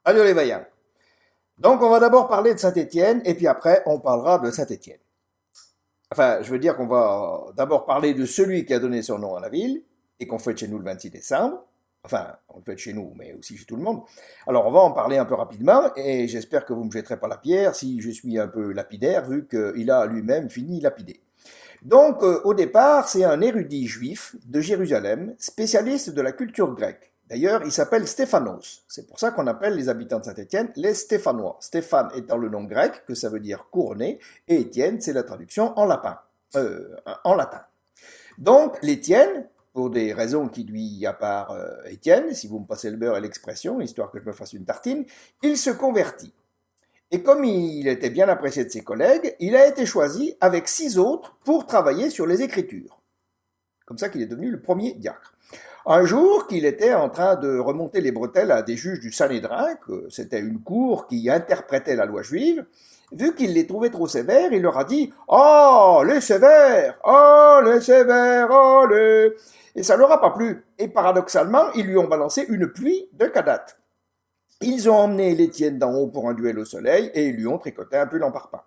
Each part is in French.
Adieu les vaillants. Donc on va d'abord parler de Saint-Étienne et puis après on parlera de Saint-Étienne. Enfin, je veux dire qu'on va d'abord parler de celui qui a donné son nom à la ville et qu'on fête chez nous le 26 décembre. Enfin, on le fête chez nous, mais aussi chez tout le monde. Alors on va en parler un peu rapidement et j'espère que vous ne me jetterez pas la pierre si je suis un peu lapidaire vu qu'il a lui-même fini lapidé. Donc, au départ, c'est un érudit juif de Jérusalem, spécialiste de la culture grecque. D'ailleurs, il s'appelle Stéphanos. C'est pour ça qu'on appelle les habitants de Saint-Étienne les Stéphanois. Stéphane étant le nom grec, que ça veut dire couronné, et Étienne, c'est la traduction en latin. En latin. Donc, l'Étienne, pour des raisons qui lui apparent Étienne, si vous me passez le beurre et l'expression, histoire que je me fasse une tartine, il se convertit. Et comme il était bien apprécié de ses collègues, il a été choisi avec 6 autres pour travailler sur les Écritures. Comme ça qu'il est devenu le premier diacre. Un jour qu'il était en train de remonter les bretelles à des juges du Sanhédrin, que c'était une cour qui interprétait la loi juive, vu qu'il les trouvait trop sévères, il leur a dit « Oh, les sévères! Oh, les sévères! Oh, les... » Et ça leur a pas plu. Et paradoxalement, ils lui ont balancé une pluie de cadates. Ils ont emmené l'Étienne d'en haut pour un duel au soleil et ils lui ont tricoté un peu l'emparpaing.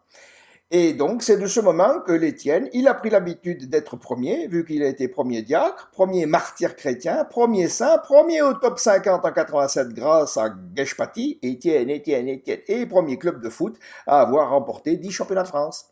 Et donc, c'est de ce moment que l'Étienne, il a pris l'habitude d'être premier, vu qu'il a été premier diacre, premier martyr chrétien, premier saint, premier au top 50 en 87 grâce à Geshpati, Étienne, et premier club de foot à avoir remporté 10 championnats de France.